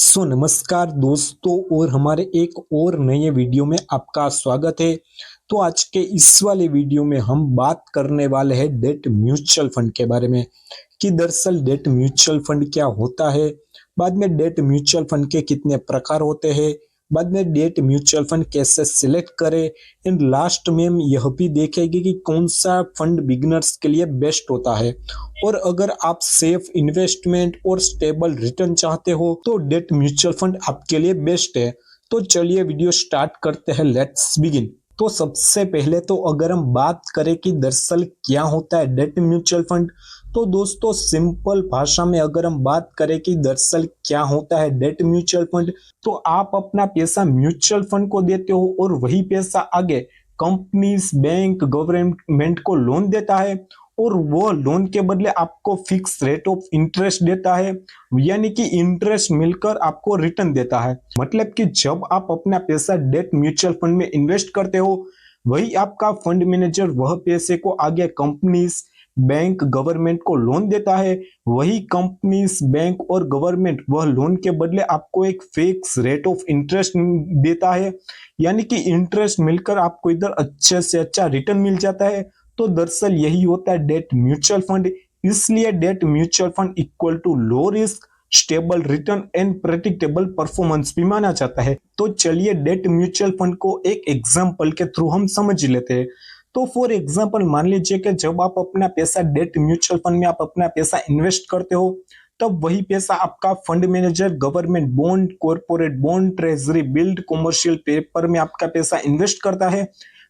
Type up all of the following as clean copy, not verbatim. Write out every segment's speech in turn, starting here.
नमस्कार दोस्तों और हमारे एक और नए वीडियो में आपका स्वागत है। तो आज के इस वाले वीडियो में हम बात करने वाले हैं डेट म्यूचुअल फंड के बारे में कि दरअसल डेट म्यूचुअल फंड क्या होता है, बाद में डेट म्यूचुअल फंड के कितने प्रकार होते हैं, बाद में डेट म्यूचुअल फंड कैसे सिलेक्ट करें, एंड लास्ट में हम यह भी देखेंगे कि कौन सा फंड बिगिनर्स के लिए बेस्ट होता है। और अगर आप सेफ इन्वेस्टमेंट और स्टेबल रिटर्न चाहते हो तो डेट म्यूचुअल फंड आपके लिए बेस्ट है। तो चलिए वीडियो स्टार्ट करते हैं, लेट्स बिगिन। तो सबसे पहले तो अगर हम बात करें कि दरअसल क्या होता है डेट म्यूचुअल फंड, तो दोस्तों सिंपल भाषा में अगर हम बात करें कि दरअसल क्या होता है डेट म्यूचुअल फंड, तो आप अपना पैसा म्यूचुअल फंड को देते हो और वही पैसा आगे कंपनीज, बैंक, गवर्नमेंट को लोन देता है और वो लोन के बदले आपको फिक्स रेट ऑफ इंटरेस्ट देता है, यानी कि इंटरेस्ट मिलकर आपको रिटर्न देता है। मतलब कि जब आप अपना पैसा डेट म्यूचुअल फंड में इन्वेस्ट करते हो, वही आपका फंड मैनेजर वह पैसे को आगे कंपनीज, बैंक, गवर्नमेंट को लोन देता है। वही कंपनीज, बैंक और गवर्नमेंट वह लोन के बदले आपको एक फिक्स रेट ऑफ इंटरेस्ट देता है, यानी कि इंटरेस्ट मिलकर आपको इधर अच्छे से अच्छा रिटर्न मिल जाता है। तो दरअसल यही होता है डेट म्यूचुअल फंड। इसलिए debt mutual fund equal to low risk, stable return and predictable performance भी माना जाता है। तो चलिए डेट म्यूचुअल फंड को एक एग्जांपल के थ्रू हम समझ लेते हैं। तो फॉर एग्जांपल मान लीजिए कि जब आप अपना पैसा डेट म्यूचुअल फंड में आप अपना पैसा इन्वेस्ट करते हो, तब वही पैसा आपका fund manager government bond, corporate bond, treasury build, commercial paper में आपका पैसा इन्वेस्ट करता है।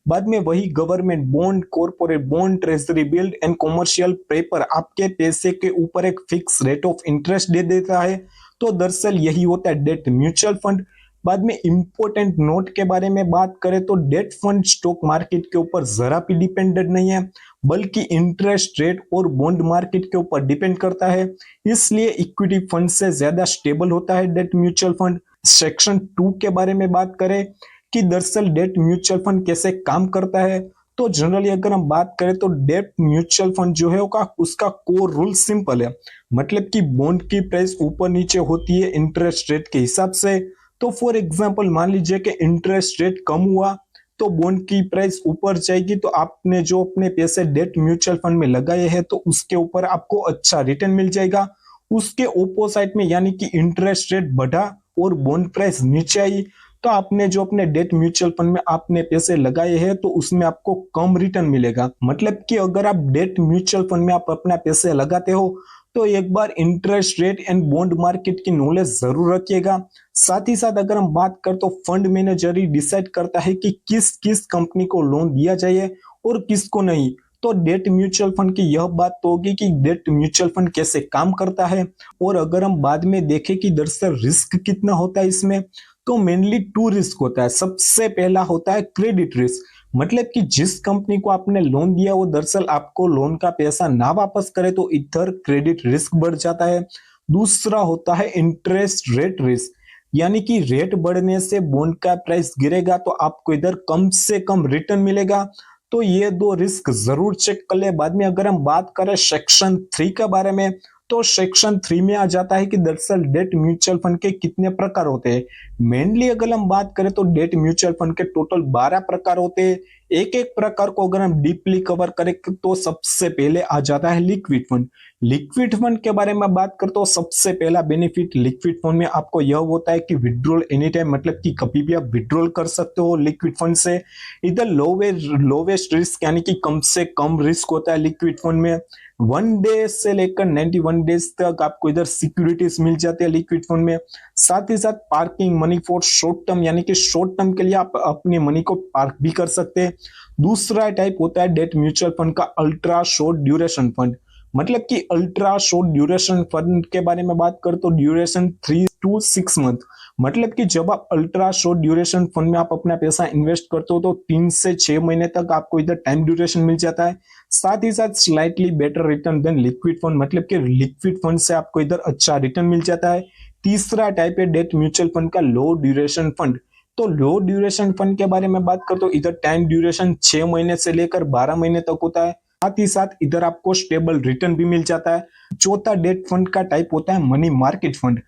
बाद में वही government bond, corporate bond, treasury build and commercial paper आपके पैसे के ऊपर एक फिक्स रेट ऑफ इंटरेस्ट दे देता है। तो दरअसल यही होता है डेट म्यूचुअल फंड। बाद में इंपॉर्टेंट नोट के बारे में बात करें तो डेट फंड स्टॉक मार्केट के ऊपर जरा भी डिपेंडेंट नहीं है, बल्कि इंटरेस्ट रेट और बॉन्ड मार्केट के ऊपर डिपेंड करता है। इसलिए इक्विटी फंड से ज्यादा स्टेबल होता है डेट म्यूचुअल फंड। सेक्शन 2 के बारे में बात करें कि दरअसल डेट म्यूचुअल फंड कैसे काम करता है, तो जनरली अगर हम बात करें तो डेट म्यूचुअल फंड जो है उसका कोर रूल सिंपल है। मतलब कि बॉन्ड की प्राइस ऊपर नीचे होती है इंटरेस्ट रेट के हिसाब से। तो फॉर एग्जांपल मान लीजिए कि इंटरेस्ट रेट कम हुआ तो बॉन्ड की प्राइस ऊपर जाएगी, तो आपने जो अपने पैसे डेट म्यूचुअल फंड में लगाए हैं तो उसके ऊपर आपको अच्छा रिटर्न मिल जाएगा। उसके ओपोजिट में यानी कि इंटरेस्ट रेट बढ़ा और बॉन्ड प्राइस नीचे आई, तो आपने जो अपने डेट म्यूचुअल फंड में आपने पैसे लगाए हैं तो उसमें आपको कम रिटर्न मिलेगा। मतलब कि अगर आप डेट म्यूचुअल फंड में आप अपना पैसे लगाते हो तो एक बार interest rate and bond market की नॉलेज जरूर रखिएगा। साथ ही साथ अगर हम बात करें तो फंड मैनेजर ही डिसाइड करता है कि किस किस कंपनी को लोन दिया जाए और किसको नहीं। तो डेट म्यूचुअल फंड की यह बात तो होगी कि डेट म्यूचुअल फंड कैसे काम करता है। और अगर हम बाद में देखें कि दरअसल रिस्क कितना होता है इसमें, तो मेनली 2 रिस्क होता है। सबसे पहला होता है क्रेडिट रिस्क, मतलब कि जिस कंपनी को आपने लोन दिया वो दरअसल आपको लोन का पैसा ना वापस करे तो इधर क्रेडिट रिस्क बढ़ जाता है। दूसरा होता है इंटरेस्ट रेट रिस्क, यानी कि रेट बढ़ने से बॉन्ड का प्राइस गिरेगा तो आपको इधर कम से कम रिटर्न मिलेगा। तो ये 2 रिस्क जरूर चेक कर ले। बाद में अगर हम बात करें सेक्शन 3 के बारे में, तो सेक्शन 3 में आ जाता है कि दरअसल डेट म्यूचुअल फंड के कितने प्रकार होते हैं। मेनली अगर हम बात करें तो डेट म्यूचुअल फंड के टोटल 12 प्रकार होते हैं। एक एक प्रकार को अगर हम डीपली कवर करें तो सबसे पहले आ जाता है लिक्विड फंड। लिक्विड फंड के बारे में बात करें तो सबसे पहला बेनिफिट लिक्विड फंड में आपको यह होता है कि विड्रॉल एनी टाइम, मतलब कि कभी भी आप विड्रॉल कर सकते हो लिक्विड फंड से। इधर लोवेस्ट रिस्क यानी कि कम से कम रिस्क होता है लिक्विड फंड में। 1 डे से लेकर 91 डेज तक आपको इधर सिक्योरिटीज मिल जाती है लिक्विड फंड में। साथ ही साथ parking money for short term, यानी कि शॉर्ट टर्म के लिए आप अपनी मनी को पार्क भी कर सकते हैं। दूसरा टाइप होता है डेट म्यूचुअल फंड का अल्ट्रा शॉर्ट ड्यूरेशन फंड, मतलब कि अल्ट्रा शॉर्ट ड्यूरेशन फंड के बारे में बात करें तो ड्यूरेशन 3 to 6 मंथ। मतलब कि जब आप अल्ट्रा शॉर्ट ड्यूरेशन फंड में आप अपना पैसा इन्वेस्ट करते हो तो 3 से 6 महीने तक आपको इधर टाइम ड्यूरेशन मिल जाता है। साथ ही साथ slightly better return than liquid fund, मतलब कि लिक्विड फंड से आपको इधर अच्छा रिटर्न मिल जाता है। तीसरा टाइप है डेट म्यूचुअल फंड का लो ड्यूरेशन फंड। तो लो ड्यूरेशन फंड के बारे में बात करें तो इधर टाइम ड्यूरेशन 6 महीने से लेकर 12 महीने तक होता है। साथ ही साथ इधर आपको स्टेबल रिटर्न भी मिल जाता है। चौथा डेट फंड का टाइप होता है money market fund.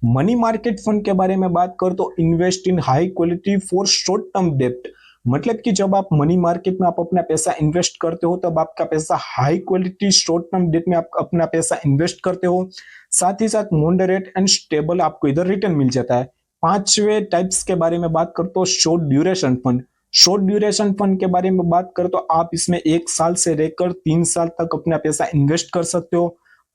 Money market fund के बारे में बात कर तो invest in high quality for short term डेप्ट। मतलब कि जब आप मनी मार्केट में आप अपना पैसा इन्वेस्ट करते हो तब आपका पैसा high quality short term debt में आप अपना पैसा इन्वेस्ट करते हो। साथ ही साथ मॉडरेट एंड स्टेबल आपको इधर रिटर्न मिल जाता है। पांचवे टाइप्स के बारे में बात करते हो short duration fund. Short duration fund के बारे में बात कर तो आप इसमें 1 साल से लेकर 3 साल तक अपना पैसा इन्वेस्ट कर सकते हो।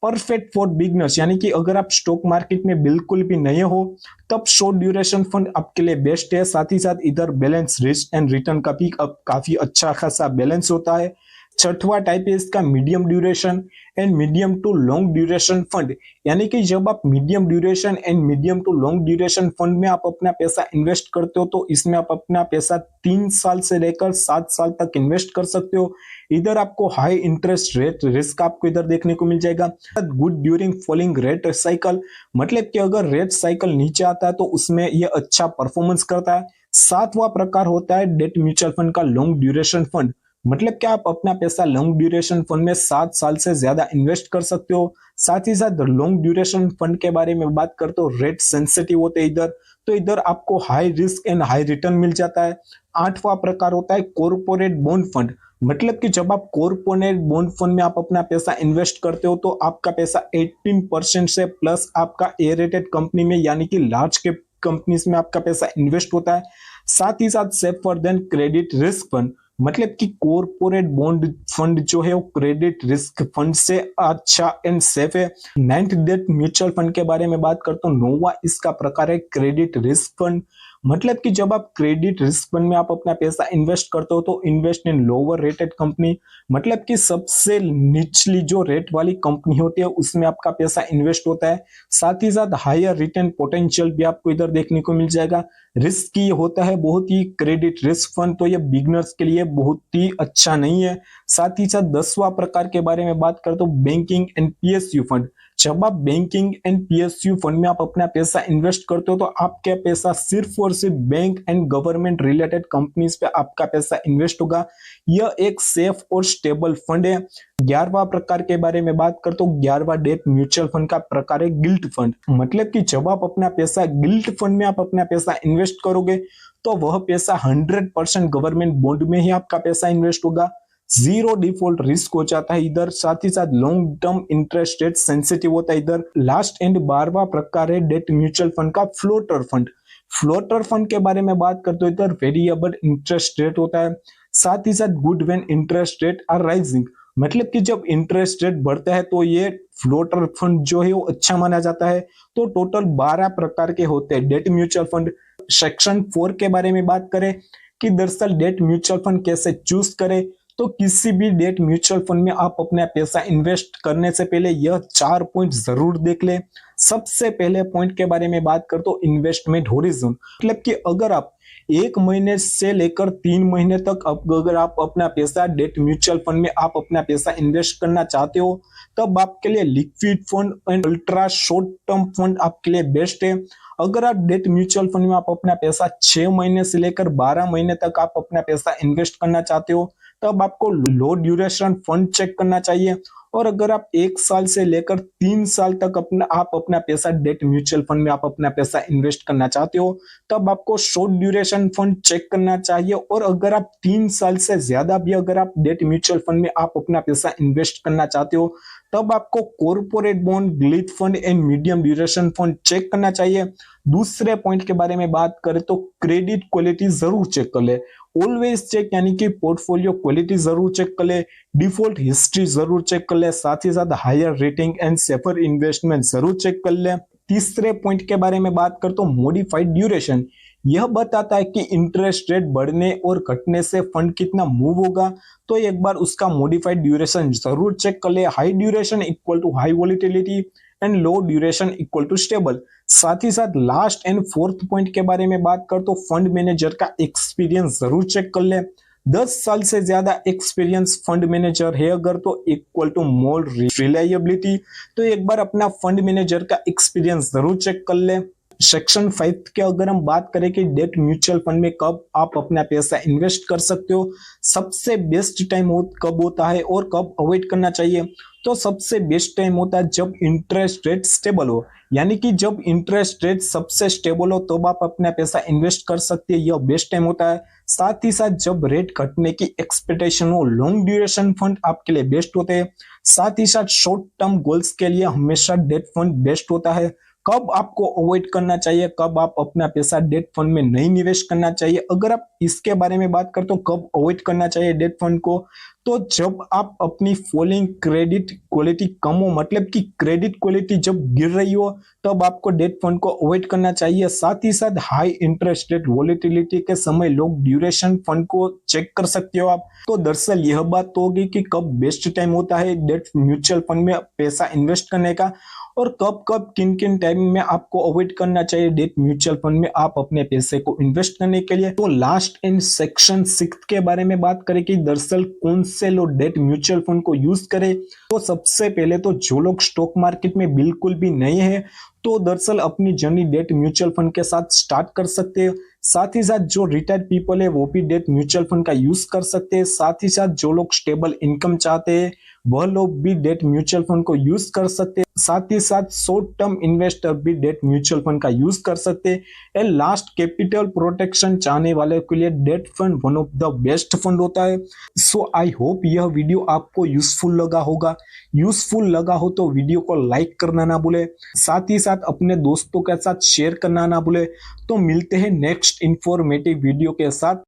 परफेक्ट फॉर बिगनर्स, यानी कि अगर आप स्टॉक मार्केट में बिल्कुल भी नए हो तब शॉर्ट ड्यूरेशन फंड आपके लिए बेस्ट है। साथ ही साथ इधर बैलेंस रिस्क एंड रिटर्न का भी काफी अच्छा खासा बैलेंस होता है। छठवां टाइप है इसका medium duration and medium to long duration fund. यानी कि जब आप medium duration and medium to long duration fund में आप अपना पैसा इन्वेस्ट करते हो तो इसमें आप अपना पैसा 3 साल से लेकर 7 साल तक इन्वेस्ट कर सकते हो। इधर आपको हाई इंटरेस्ट रेट रिस्क आपको इधर देखने को मिल जाएगा। Good during falling rate cycle, मतलब कि अगर रेट साइकिल नीचे आता है तो उसमें यह अच्छा परफॉर्मेंस करता है। सातवां प्रकार होता है डेट म्यूचुअल फंड का लॉन्ग ड्यूरेशन फंड। मतलब कि आप अपना पैसा लॉन्ग ड्यूरेशन फंड में 7 साल से ज्यादा इन्वेस्ट कर सकते हो। साथ ही साथ लॉन्ग ड्यूरेशन फंड के बारे में बात करते हो रेट सेंसिटिव होते हैं इधर, तो इधर आपको high risk and high return मिल जाता है। आठवां प्रकार होता है कॉर्पोरेट बॉन्ड फंड। मतलब कि जब आप कॉर्पोरेट बॉन्ड फंड में आप अपना पैसा इन्वेस्ट करते हो तो आपका पैसा 18% से प्लस आपका ए रेटेड कंपनी में यानी कि लार्ज कैप कंपनीज में आपका पैसा इन्वेस्ट होता है। साथ ही साथ safer than credit risk fund, मतलब कि कॉर्पोरेट बॉन्ड फंड जो है वो क्रेडिट रिस्क फंड से अच्छा एंड सेफ है। नाइन्थ डेट म्यूचुअल फंड के बारे में बात करता हूँ, नौवां इसका प्रकार है क्रेडिट रिस्क फंड। मतलब कि जब आप क्रेडिट रिस्क फंड में आप अपना पैसा इन्वेस्ट करते हो तो इन्वेस्ट इन लोअर रेटेड कंपनी, मतलब कि सबसे निचली जो रेट वाली कंपनी होती है उसमें आपका पैसा इन्वेस्ट होता है। साथ ही साथ हायर रिटर्न पोटेंशियल भी आपको इधर देखने को मिल जाएगा। रिस्क ये होता है बहुत ही क्रेडिट रिस्क फंड, तो ये बिगनर्स के लिए बहुत ही अच्छा नहीं है। साथ ही साथ 10वां प्रकार के बारे में बात करते हो बैंकिंग एंड पीएसयू फंड। जब आप बैंकिंग एंड पीएसयू फंड में आप अपना पैसा इन्वेस्ट करते हो तो आपका पैसा सिर्फ और सिर्फ bank and government related companies पे आपका पैसा इन्वेस्ट होगा। यह एक सेफ और स्टेबल फंड है। 11वां प्रकार के बारे में बात करते हो 11वां डेट म्यूचुअल फंड का प्रकार है गिल्ट फंड। मतलब कि जब आप अपना पैसा गिल्ट फंड में आप अपना पैसा इन्वेस्ट करोगे तो वह पैसा 100% गवर्नमेंट बॉन्ड में ही आपका पैसा इन्वेस्ट होगा। जीरो डिफॉल्ट रिस्क हो जाता है इधर। साथ ही साथ long term interest rate sensitive होता है इधर। लास्ट एंड 12वां प्रकार है डेट म्यूचुअल फंड का फ्लोटर फंड। फ्लोटर फंड के बारे में बात करते हो इधर वेरिएबल इंटरेस्ट रेट होता है। साथ ही साथ good when interest rate are rising, मतलब कि जब इंटरेस्ट रेट बढ़ता है तो ये फ्लोटर फंड जो है वो अच्छा माना जाता है। तो टोटल 12 प्रकार के होते हैं डेट म्यूचुअल फंड। सेक्शन 4 के बारे में बात करें कि दरअसल डेट म्यूचुअल फंड कैसे चूज करें, तो किसी भी डेट म्यूचुअल फंड में आप अपना पैसा इन्वेस्ट करने से पहले यह 4 पॉइंट जरूर देख ले। सबसे पहले पॉइंट के बारे में बात कर तो इन्वेस्टमेंट होरिजन, मतलब कि अगर आप 1 महीने से लेकर 3 महीने तक अगर आप अपना पैसा डेट म्यूचुअल फंड में आप अपना पैसा इन्वेस्ट करना चाहते हो तब आपके लिए liquid fund and ultra short term fund आपके लिए बेस्ट है। अगर आप डेट म्यूचुअल फंड में आप अपना पैसा 6 महीने से लेकर 12 महीने तक आप अपना पैसा इन्वेस्ट करना चाहते हो तब आपको लो ड्यूरेशन फंड चेक करना चाहिए। और अगर आप 1 साल से लेकर 3 साल तक आप अपना पैसा डेट म्यूचुअल फंड में आप अपना पैसा इन्वेस्ट करना चाहते हो तब आपको शॉर्ट ड्यूरेशन फंड चेक करना चाहिए। और अगर आप 3 साल से ज्यादा भी अगर आप डेट म्यूचुअल फंड में आप अपना पैसा इन्वेस्ट करना चाहते हो तब आपको कॉर्पोरेट बॉन्ड ग्लिच fund and medium duration fund check करना चाहिए। दूसरे पॉइंट के बारे में बात करें तो क्रेडिट क्वालिटी जरूर चेक कर ले। ऑलवेज चेक, यानी कि पोर्टफोलियो क्वालिटी जरूर चेक कर ले, डिफॉल्ट हिस्ट्री जरूर चेक कर ले, साथ ही साथ higher rating and safer investment जरूर चेक कर ले। तीसरे पॉइंट के बारे में बात कर तो मॉडिफाइड ड्यूरेशन, यह बताता है कि इंटरेस्ट रेट बढ़ने और घटने से फंड कितना मूव होगा, तो एक बार उसका मॉडिफाइड ड्यूरेशन जरूर चेक कर ले। High duration equal to high volatility and low duration equal to stable. साथ ही साथ लास्ट एंड फोर्थ पॉइंट के बारे में बात कर तो फंड मैनेजर का एक्सपीरियंस जरूर चेक कर ले। 10 साल से ज्यादा एक्सपीरियंस फंड मैनेजर है अगर तो इक्वल टू मोर रिलायबिलिटी, तो एक बार अपना फंड मैनेजर का एक्सपीरियंस जरूर चेक कर ले। सेक्शन 5 के अगर हम बात करें कि डेट म्यूचुअल फंड में कब आप अपना पैसा इन्वेस्ट कर सकते हो, सबसे बेस्ट टाइम कब होता है और कब अवॉइड करना चाहिए, तो सबसे बेस्ट टाइम होता है जब इंटरेस्ट रेट स्टेबल हो, यानी कि जब इंटरेस्ट रेट सबसे स्टेबल हो तब आप अपना पैसा इन्वेस्ट कर सकते हैं, यह बेस्ट टाइम होता है। साथ ही साथ जब रेट घटने की एक्सपेक्टेशन हो, लॉन्ग ड्यूरेशन फंड आपके लिए बेस्ट होते हैं। साथ ही साथ शॉर्ट टर्म गोल्स के लिए हमेशा डेट फंड बेस्ट होता है। कब आपको अवॉइड करना चाहिए, कब आप अपना पैसा डेट फंड में नहीं निवेश करना चाहिए, अगर आप इसके बारे में बात करते हो कब अवॉइड करना चाहिए डेट फंड को, तो जब आप अपनी फॉलिंग क्रेडिट क्वालिटी कम हो, मतलब कि क्रेडिट क्वालिटी जब गिर रही हो, तब आपको डेट फंड को अवॉइड करना चाहिए। साथ ही साथ हाई इंटरेस्ट रेट वॉलेटिलिटी के समय लोग ड्यूरेशन फंड को चेक कर सकते हो आप। तो दरअसल यह बात तो होगी कि कब बेस्ट टाइम होता है डेट म्यूचुअल फंड में पैसा इन्वेस्ट करने का, और कब कब किन किन टाइम में आपको अवॉइड करना चाहिए डेट म्यूचुअल फंड में आप अपने पैसे को इन्वेस्ट करने के लिए। तो लास्ट इन सेक्शन 6 के बारे में बात करें कि दरअसल कौन से लोग डेट म्यूचुअल फंड को यूज करें, तो सबसे पहले तो जो लोग स्टॉक मार्केट में बिल्कुल भी नए हैं, तो दरअसल अपनी जर्नी डेट म्यूचुअल फंड के साथ स्टार्ट कर सकते हैं। साथ ही साथ जो रिटायर्ड पीपल है वो भी डेट म्यूचुअल फंड का यूज कर सकते हैं। साथ ही साथ जो लोग स्टेबल इनकम चाहते हैं वह लोग भी डेट म्यूचुअल फंड को यूज कर सकते हैं। साथ ही साथ शॉर्ट टर्म इन्वेस्टर भी डेट म्यूचुअल फंड का यूज कर सकते हैं। एंड लास्ट, कैपिटल प्रोटेक्शन चाहने वाले के लिए debt fund one of the best fund होता है। सो आई होप यह वीडियो आपको यूजफुल लगा होगा। यूजफुल लगा हो तो वीडियो को लाइक करना ना भूले, साथ ही साथ अपने दोस्तों के साथ शेयर करना ना भूले। तो मिलते हैं नेक्स्ट इंफॉर्मेटिव वीडियो के साथ।